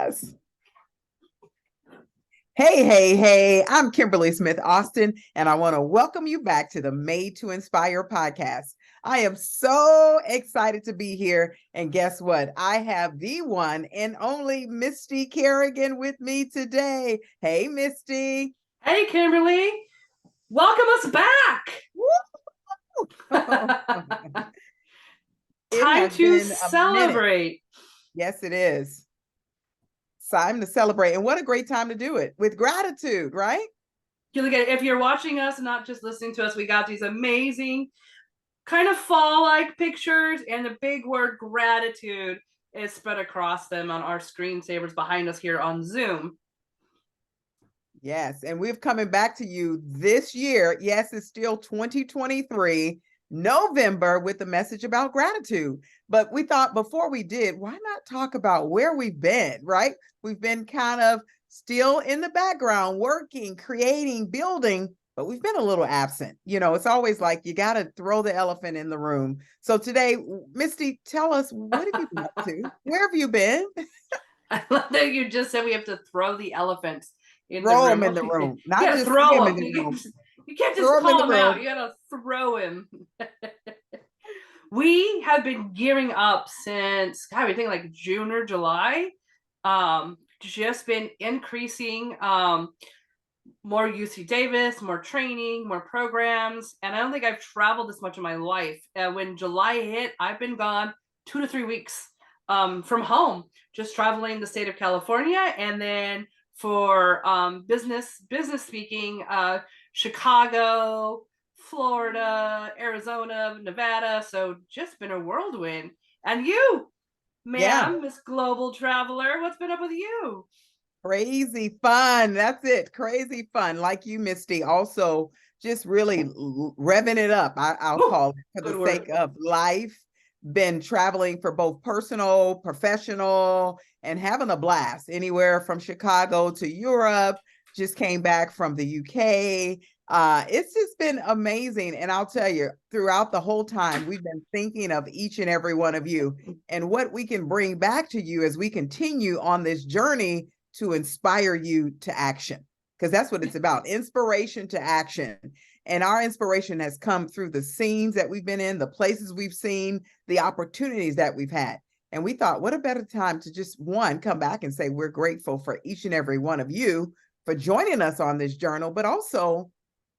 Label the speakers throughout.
Speaker 1: Yes. Hey, hey, hey, I'm Kimberly Smith Austin, and I want to welcome you back to the Made to Inspire podcast. I am so excited to be here. And guess what? I have the one and only Misty Kerrigan with me today. Hey, Misty.
Speaker 2: Hey, Kimberly. Welcome us back.
Speaker 1: It
Speaker 2: Time
Speaker 1: has
Speaker 2: to
Speaker 1: been a minute.
Speaker 2: celebrate.
Speaker 1: Yes, it is. Time to celebrate. And what a great time to do it with gratitude, right?
Speaker 2: If you're watching us and not just listening to us, we got these amazing kind of fall-like pictures, and the big word gratitude is spread across them on our screensavers behind us here on Zoom.
Speaker 1: Yes, and we're coming back to you this year. Yes, it's still 2023, November, with a message about gratitude. But we thought before we did, why not talk about where we've been, right? We've been kind of still in the background, working, creating, building, but we've been a little absent. It's always like you got to throw the elephant in the room. So today, Misty, tell us, what have you been up to? Where have you been?
Speaker 2: I love that you just said we have to throw the elephants in the
Speaker 1: Throw
Speaker 2: room.
Speaker 1: them in
Speaker 2: Well,
Speaker 1: the
Speaker 2: you
Speaker 1: room, not
Speaker 2: gotta
Speaker 1: just see
Speaker 2: throw
Speaker 1: them in
Speaker 2: them.
Speaker 1: the room.
Speaker 2: You can't just
Speaker 1: Throw them in
Speaker 2: call
Speaker 1: the
Speaker 2: them out. You
Speaker 1: room.
Speaker 2: gotta throw him. We have been gearing up since, God, we think like June or July. Just been increasing more UC Davis, more training, more programs. And I don't think I've traveled this much in my life. When July hit, I've been gone 2 to 3 weeks from home, just traveling the state of California. And then for business speaking, Chicago, Florida, Arizona, Nevada. So just been a whirlwind. And you,
Speaker 1: Yeah.
Speaker 2: ma'am, Miss Global Traveler, what's been up with you?
Speaker 1: Crazy fun. That's it. Crazy fun. Like you, Misty, also just really revving it up. I'll
Speaker 2: Woo,
Speaker 1: call it for the
Speaker 2: good
Speaker 1: sake
Speaker 2: word.
Speaker 1: of life. Been traveling for both personal, professional, and having a blast anywhere from Chicago to Europe. Just came back from the UK. It's just been amazing. And I'll tell you, throughout the whole time, we've been thinking of each and every one of you and what we can bring back to you as we continue on this journey to inspire you to action, because that's what it's about, inspiration to action. And our inspiration has come through the scenes that we've been in, the places we've seen, the opportunities that we've had. And we thought, what a better time to just, one, come back and say we're grateful for each and every one of you for joining us on this journal, but also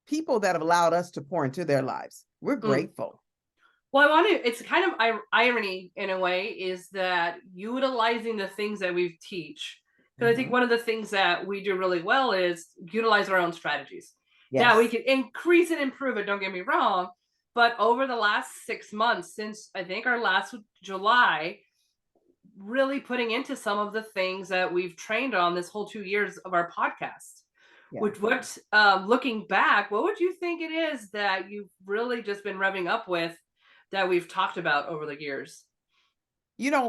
Speaker 1: people that have allowed us to pour into their lives. We're
Speaker 2: Mm.
Speaker 1: grateful.
Speaker 2: Well, it's kind of irony in a way, is that utilizing the things that we teach. Because I think
Speaker 1: Mhm.
Speaker 2: one of the things that we do really well is utilize our own strategies. Now, we
Speaker 1: Yes.
Speaker 2: can increase and improve it, don't get me wrong. But over the last 6 months, since I think our last July, really putting into some of the things that we've trained on this whole 2 years of our podcast.
Speaker 1: Yeah.
Speaker 2: Which, what looking back, what would you think it is that you've really just been revving up with that we've talked about over the years?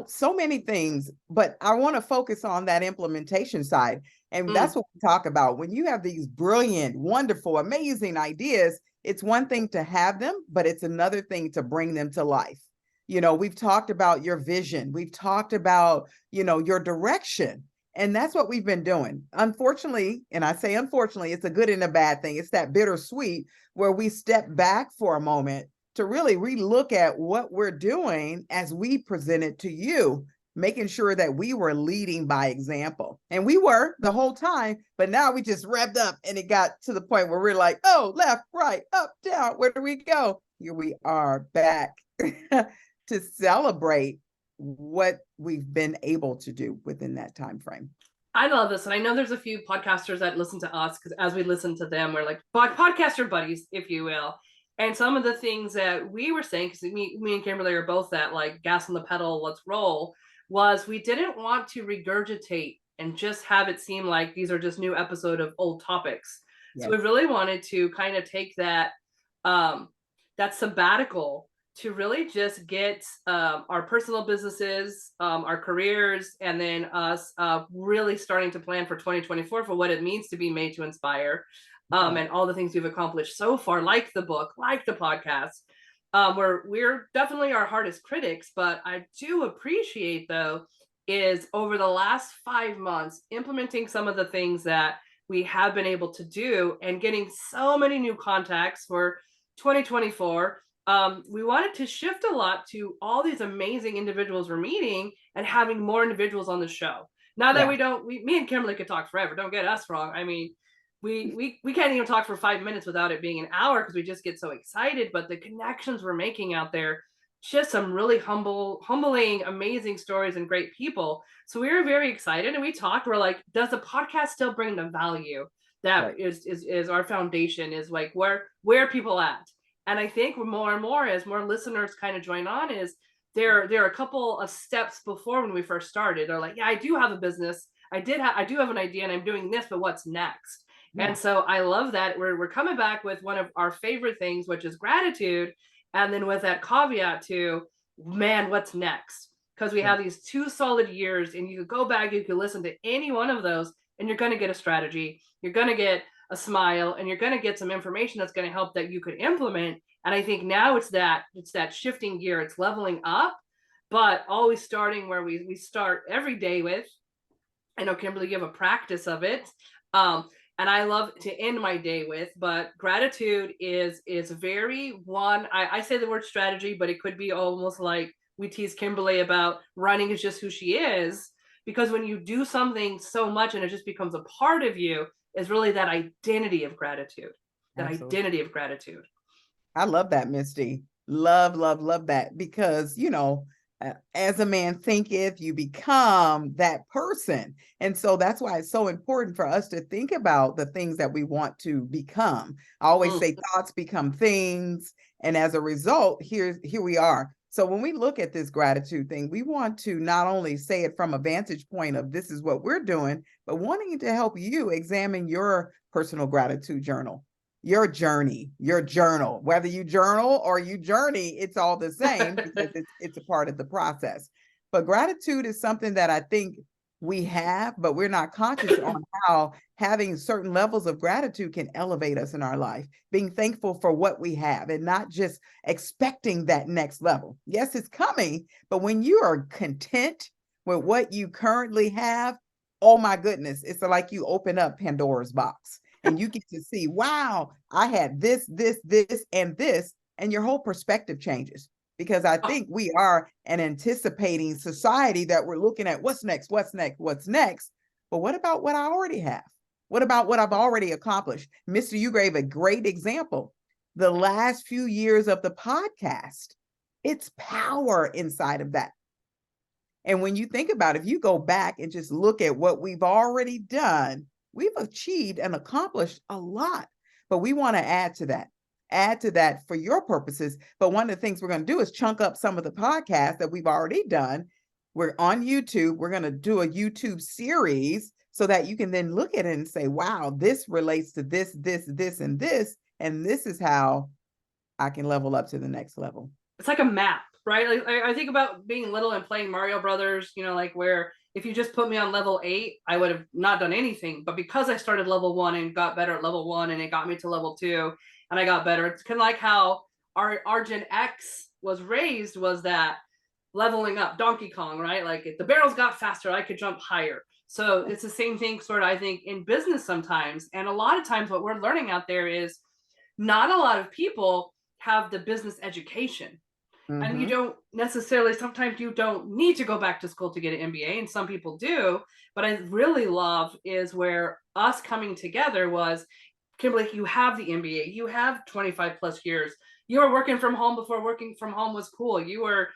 Speaker 1: So many things, but I want to focus on that implementation side. And that's
Speaker 2: Mm.
Speaker 1: what we talk about. When you have these brilliant, wonderful, amazing ideas, it's one thing to have them, but it's another thing to bring them to life. We've talked about your vision, we've talked about, your direction. And that's what we've been doing. Unfortunately, and I say unfortunately, it's a good and a bad thing. It's that bittersweet where we step back for a moment to really relook at what we're doing as we present it to you, making sure that we were leading by example. And we were the whole time, but now we just revved up and it got to the point where we're like, oh, left, right, up, down, where do we go? Here we are back to celebrate what we've been able to do within that time frame.
Speaker 2: I love this, and I know there's a few podcasters that listen to us, because as we listen to them, we're like podcaster buddies, if you will. And some of the things that we were saying, because me and Kimberly are both that like gas on the pedal, let's roll, was we didn't want to regurgitate and just have it seem like these are just new episode of old topics. So we
Speaker 1: Yes.
Speaker 2: really wanted to kind of take um, that sabbatical to really just get our personal businesses, our careers, and then us really starting to plan for 2024 for what it means to be made to inspire,
Speaker 1: Yeah.
Speaker 2: and all the things we've accomplished so far, like the book, like the podcast. We're definitely our hardest critics, but I do appreciate, though, is over the last 5 months implementing some of the things that we have been able to do and getting so many new contacts for 2024. We wanted to shift a lot to all these amazing individuals we're meeting and having more individuals on the show. Now that
Speaker 1: Yeah,
Speaker 2: we don't, me and Kimberly could talk forever. Don't get us wrong. I mean, we can't even talk for 5 minutes without it being an hour because we just get so excited. But the connections we're making out there, just some really humbling, amazing stories and great people. So we were very excited and we talked. We're like, does the podcast still bring the value that
Speaker 1: right.
Speaker 2: is our foundation? Is like where are people at? And I think more and more as more listeners kind of join on, is there are a couple of steps before when we first started. They're like, yeah, I do have a business. I do have an idea and I'm doing this, but what's next?
Speaker 1: Yeah,
Speaker 2: And so I love that we're coming back with one of our favorite things, which is gratitude. And then with that caveat to, man, what's next? Because we
Speaker 1: yeah,
Speaker 2: have these 2 solid years and you could go back, you could listen to any one of those and you're going to get a strategy. You're going to get a smile and you're going to get some information that's going to help that you could implement. And I think now it's that shifting gear, it's leveling up, but always starting where we start every day with. I know Kimberly, you have a practice of it. Um, and I love to end my day with, but gratitude is very one. I say the word strategy, but it could be almost like we tease Kimberly about running is just who she is. Because when you do something so much and it just becomes a part of you, is really that identity of gratitude. That
Speaker 1: absolutely.
Speaker 2: identity of gratitude.
Speaker 1: I love that, Misty. Love, love, love that because, as a man thinketh, you become that person. And so that's why it's so important for us to think about the things that we want to become. I always
Speaker 2: Mm.
Speaker 1: say thoughts become things. And as a result, here we are. So when we look at this gratitude thing, we want to not only say it from a vantage point of this is what we're doing, but wanting to help you examine your personal gratitude journal, your journey, your journal, whether you journal or you journey, it's all the same because it's a part of the process. But gratitude is something that I think we have, but we're not conscious on how having certain levels of gratitude can elevate us in our life, being thankful for what we have and not just expecting that next level. Yes, it's coming, but when you are content with what you currently have, oh my goodness, it's like you open up Pandora's box and you get to see, wow, I had this, and this, and your whole perspective changes. Because I think we are an anticipating society that we're looking at what's next, what's next, what's next. But what about what I already have? What about what I've already accomplished? Mr. You gave a great example. The last few years of the podcast, it's power inside of that. And when you think about it, if you go back and just look at what we've already done, we've achieved and accomplished a lot. But we want to add to that for your purposes. But one of the things we're going to do is chunk up some of the podcasts that we've already done. We're on YouTube. We're going to do a YouTube series so that you can then look at it and say, wow, this relates to this, and this. And this is how I can level up to the next level.
Speaker 2: It's like a map, right? Like I think about being little and playing Mario Brothers, like where if you just put me on level 8, I would have not done anything. But because I started level 1 and got better at level 1 and it got me to level 2 and I got better, it's kind of like how our Gen X was raised, was that leveling up Donkey Kong, right? Like if the barrels got faster, I could jump higher. So it's the same thing sort of, I think, in business sometimes. And a lot of times what we're learning out there is not a lot of people have the business education, and you
Speaker 1: Mm-hmm.
Speaker 2: don't necessarily, sometimes you don't need to go back to school to get an MBA, and some people do. But I really love is where us coming together was, Kimberly, you have the MBA, you have 25 plus years, you were working from home before working from home was cool, you were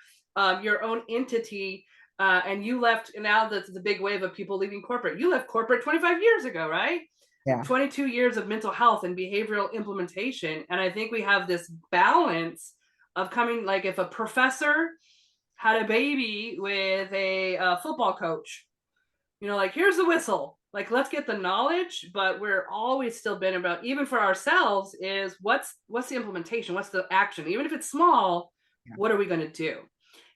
Speaker 2: your own entity, and you left, and now that's the big wave of people leaving corporate. You left corporate 25 years ago, right?
Speaker 1: Yeah.
Speaker 2: 22 years of mental health and behavioral implementation. And I think we have this balance of coming, like if a professor had a baby with a football coach, like here's the whistle, like let's get the knowledge, but we're always still been about, even for ourselves, is what's the implementation, what's the action, even if it's small,
Speaker 1: Yeah.
Speaker 2: what are we going to do?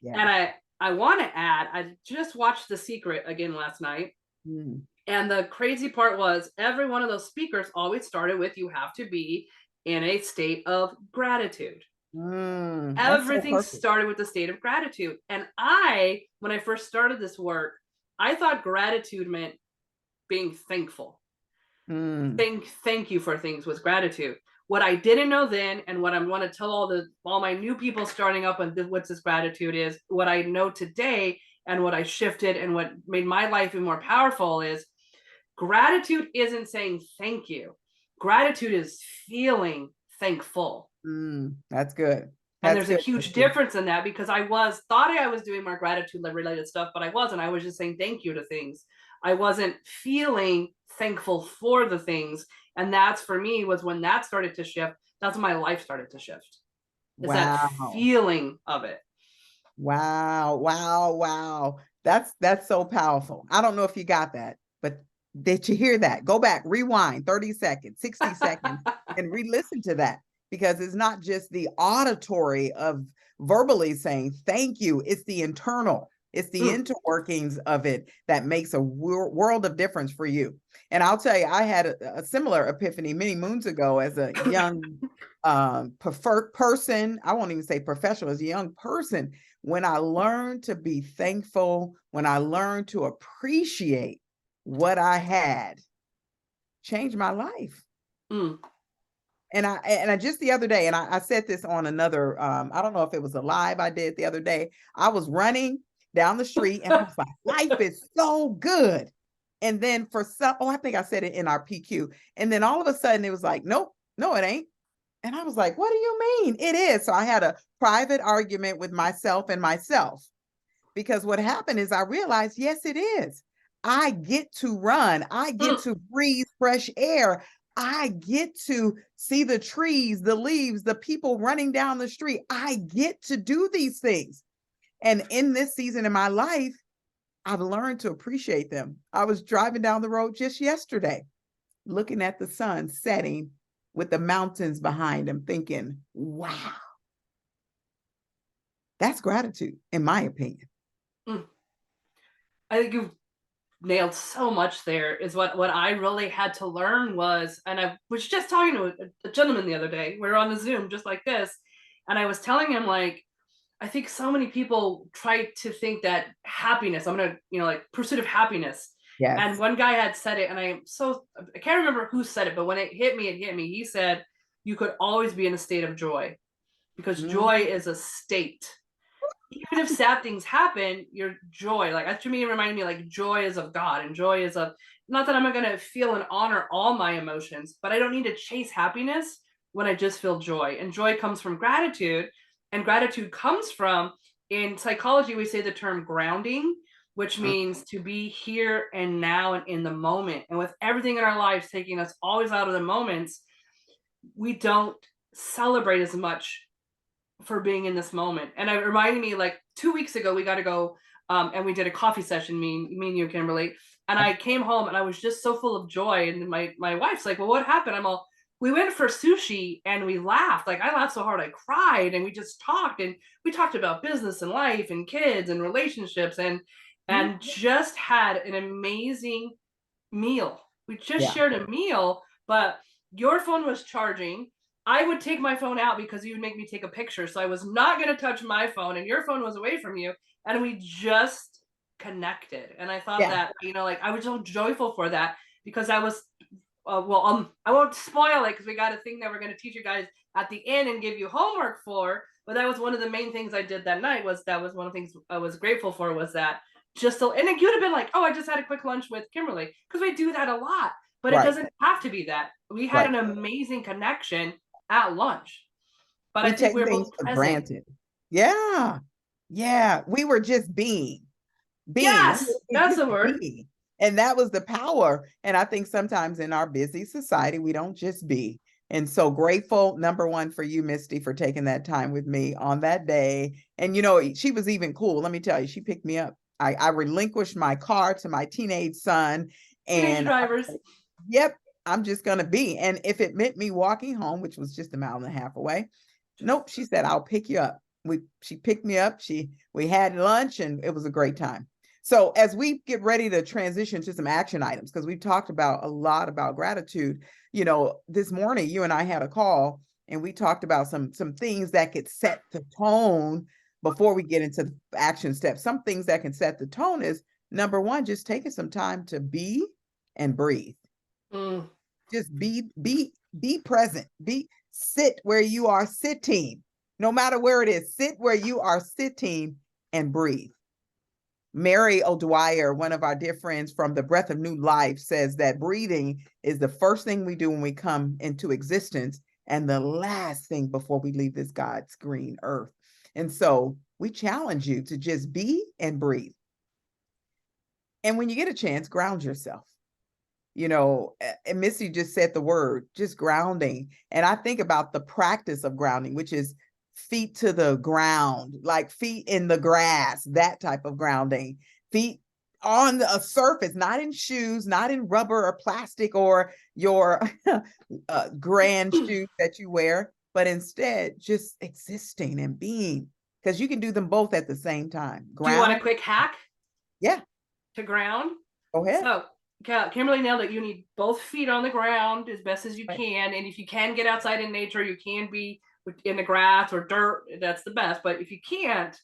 Speaker 1: Yeah.
Speaker 2: And I want to add, I just watched The Secret again last night.
Speaker 1: Mm.
Speaker 2: And the crazy part was every one of those speakers always started with, you have to be in a state of gratitude.
Speaker 1: That's so
Speaker 2: Everything
Speaker 1: perfect.
Speaker 2: started with the state of gratitude. And when I first started this work, I thought gratitude meant being thankful.
Speaker 1: Mm,
Speaker 2: Thank you for things was gratitude. What I didn't know then, and what I want to tell all my new people starting up on what's this gratitude is, what I know today, and what I shifted, and what made my life even more powerful is gratitude isn't saying thank you. Gratitude is feeling thankful.
Speaker 1: that's good.
Speaker 2: And
Speaker 1: That's
Speaker 2: there's a
Speaker 1: good.
Speaker 2: huge difference in that, because thought I was doing more gratitude related stuff, but I wasn't. I was just saying thank you to things. I wasn't feeling thankful for the things. And that's, for me, was when that started to shift. That's when my life started to shift. Is that
Speaker 1: Wow.
Speaker 2: feeling of it.
Speaker 1: Wow. Wow. Wow. That's so powerful. I don't know if you got that, but did you hear that? Go back, rewind 30 seconds, 60 seconds, and re-listen to that, because it's not just the auditory of verbally saying thank you, it's the internal. It's the
Speaker 2: Mm.
Speaker 1: interworkings of it that makes a world of difference for you. And I'll tell you, I had a similar epiphany many moons ago as a young preferred person. I won't even say professional, as a young person, when I learned to be thankful, when I learned to appreciate what I had, changed my life.
Speaker 2: Mm.
Speaker 1: And I just the other day, and I said this on another, I don't know if it was a live I did the other day. I was running down the street and I was like, life is so good. And then I think I said it in our PQ. And then all of a sudden it was like, nope, no, it ain't. And I was like, what do you mean? It is. So I had a private argument with myself and myself, because what happened is I realized, yes, it is. I get to run. I get to breathe fresh air. I get to see the trees, the leaves, the people running down the street. I get to do these things. And in this season in my life, I've learned to appreciate them. I was driving down the road just yesterday, looking at the sun setting with the mountains behind him, thinking, wow, that's gratitude, in my opinion.
Speaker 2: Mm. I think you nailed so much there. Is what I really had to learn was, and I was just talking to a gentleman the other day. We were on the Zoom just like this, and I was telling him, like, I think so many people try to think that happiness, I'm gonna, like, pursuit of happiness. And
Speaker 1: Yes.
Speaker 2: one guy had said it, and I can't remember who said it, but when it hit me, He said, you could always be in a state of joy, because joy
Speaker 1: Mm-hmm.
Speaker 2: is a state. Even if sad things happen, your joy, like, that to me, it reminded me, like, joy is of God, and joy is of, not that I'm not going to feel and honor all my emotions, but I don't need to chase happiness when I just feel joy. And joy comes from gratitude, and gratitude comes from, in psychology, we say the term grounding, which means to be here and now and in the moment. And with everything in our lives taking us always out of the moments, we don't celebrate as much for being in this moment. And it reminded me, like, 2 weeks ago, we got to go, and we did a coffee session, me and you, Kimberly. And I came home and I was just so full of joy. And my wife's like, well, what happened? I'm all, we went for sushi and we laughed. Like, I laughed so hard I cried, and we just talked, and we talked about business and life and kids and relationships, and
Speaker 1: Mm-hmm.
Speaker 2: just had an amazing meal. We just
Speaker 1: Yeah.
Speaker 2: shared a meal, but your phone was charging. I would take my phone out because you would make me take a picture. So I was not going to touch my phone, and your phone was away from you. And we just connected. And I thought
Speaker 1: Yeah.
Speaker 2: that, like, I was so joyful for that, because I was, I won't spoil it, because we got a thing that we're going to teach you guys at the end and give you homework for. But that was one of the main things I did that night. That was one of the things I was grateful for, was that, just so, and it could have been like, oh, I just had a quick lunch with Kimberly, because we do that a lot, but it
Speaker 1: Right.
Speaker 2: doesn't have to be that. We had
Speaker 1: Right.
Speaker 2: an amazing connection at lunch, but I
Speaker 1: We
Speaker 2: think
Speaker 1: take
Speaker 2: we were
Speaker 1: things
Speaker 2: both
Speaker 1: for
Speaker 2: present.
Speaker 1: granted. Yeah. Yeah. We were just being. We
Speaker 2: Yes,
Speaker 1: were
Speaker 2: that's
Speaker 1: just
Speaker 2: the word.
Speaker 1: being. And that was the power. And I think sometimes in our busy society, we don't just be. And so grateful, number one, for you, Misty, for taking that time with me on that day. And, she was even cool. Let me tell you, she picked me up. I relinquished my car to my teenage son.
Speaker 2: Teenage
Speaker 1: And
Speaker 2: drivers.
Speaker 1: yep, I'm just going to be. And if it meant me walking home, which was just a mile and a half away, nope, she said, I'll pick you up. She picked me up. We had lunch, and it was a great time. So as we get ready to transition to some action items, because we've talked about a lot about gratitude, this morning you and I had a call, and we talked about some things that could set the tone before we get into the action steps. Some things that can set the tone is, Number one, just taking some time to be and breathe.
Speaker 2: Mm.
Speaker 1: Just be present. Sit where you are sitting. No matter where it is, sit where you are sitting and breathe. Mary O'Dwyer, one of our dear friends from the Breath of New Life, says that breathing is the first thing we do when we come into existence and the last thing before we leave this God's green earth. And so we challenge you to just be and breathe. And when you get a chance, ground yourself. You know, and Missy just said the word, just grounding. And I think about the practice of grounding, which is feet to the ground, like feet in the grass, that type of grounding, feet on a surface, not in shoes, not in rubber or plastic or your grand shoes that you wear, but instead just existing and being, because you can do them both at the same time.
Speaker 2: Do you want a
Speaker 1: Ground.
Speaker 2: quick hack?
Speaker 1: Yeah.
Speaker 2: To ground?
Speaker 1: Go ahead.
Speaker 2: So Kimberly nailed it. You need both feet on the ground as best as you can. And if you can get outside in nature, you can be in the grass or dirt. That's the best. But if you can't,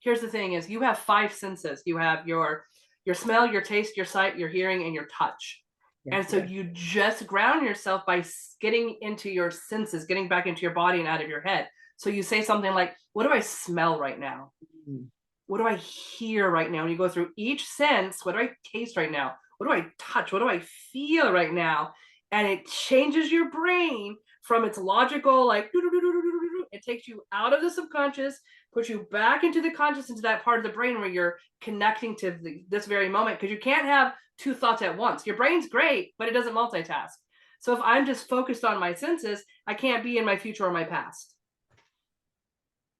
Speaker 2: here's the thing is you have 5 senses. You have your smell, your taste, your sight, your hearing, and your touch.
Speaker 1: Yes,
Speaker 2: And so
Speaker 1: yes.
Speaker 2: you just ground yourself by getting into your senses, getting back into your body and out of your head. So you say something like, what do I smell right now?
Speaker 1: Mm.
Speaker 2: What do I hear right now? And you go through each sense. What do I taste right now? What do I touch? What do I feel right now? And it changes your brain from its logical, like, it takes you out of the subconscious, puts you back into the conscious, into that part of the brain where you're connecting to this very moment. Because you can't have 2 thoughts at once. Your brain's great, but it doesn't multitask. So if I'm just focused on my senses, I can't be in my future or my past.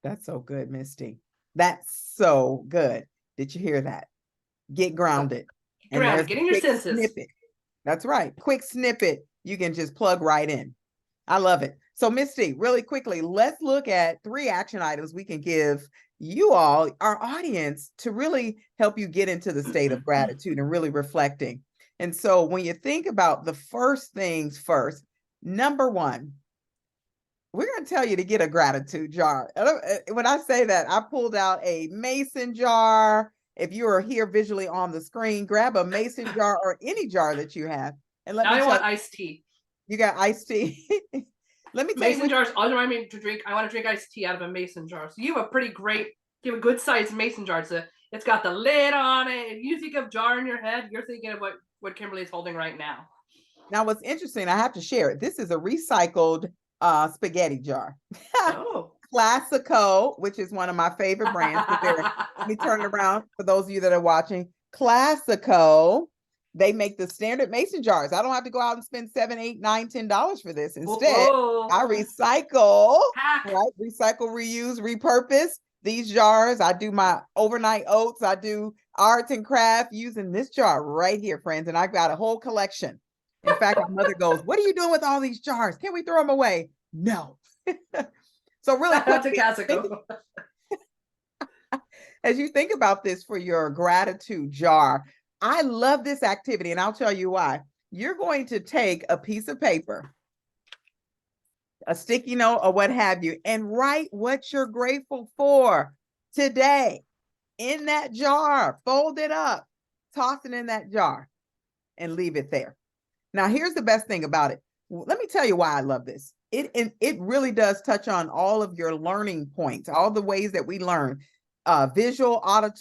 Speaker 1: That's so good, Misty. That's so good. Did you hear that? Get grounded. And
Speaker 2: Grounded,
Speaker 1: there's a
Speaker 2: getting your
Speaker 1: quick
Speaker 2: senses.
Speaker 1: snippet. That's right. Quick snippet. You can just plug right in. I love it. So Misty, really quickly, let's look at 3 action items we can give you all, our audience, to really help you get into the state of gratitude and really reflecting. And so when you think about the first things first, number 1, we're going to tell you to get a gratitude jar. When I say that, I pulled out a mason jar. If you are here visually on the screen, grab a mason jar or any jar that you have. And let
Speaker 2: Now
Speaker 1: me
Speaker 2: I
Speaker 1: tell
Speaker 2: want
Speaker 1: you,
Speaker 2: iced tea.
Speaker 1: you got iced tea. Let me tell you
Speaker 2: Mason
Speaker 1: what.
Speaker 2: jars all remind me to drink. I want to drink iced tea out of a mason jar. So you have a pretty great, you have a good sized mason jar. It's got the lid on it. If you think of jar in your head, you're thinking of what Kimberly's holding right now.
Speaker 1: Now, what's interesting, I have to share it. This is a recycled spaghetti jar.
Speaker 2: Oh.
Speaker 1: Classico, which is one of my favorite brands. Let me turn it around for those of you that are watching. Classico, they make the standard mason jars. I don't have to go out and spend $7, $8, $9, $10 for this. Instead, I recycle,
Speaker 2: Hack.
Speaker 1: right? Recycle, reuse, repurpose these jars. I do my overnight oats. I do arts and craft using this jar right here, friends. And I've got a whole collection. In fact, my mother goes, "What are you doing with all these jars? Can't we throw them away?" No. So really quick, as you think about this for your gratitude jar, I love this activity, and I'll tell you why. You're going to take a piece of paper, a sticky note or what have you, and write what you're grateful for today in that jar. Fold it up, toss it in that jar, and leave it there. Now, here's the best thing about it. Let me tell you why I love this. It really does touch on all of your learning points, all the ways that we learn, visual, auditory,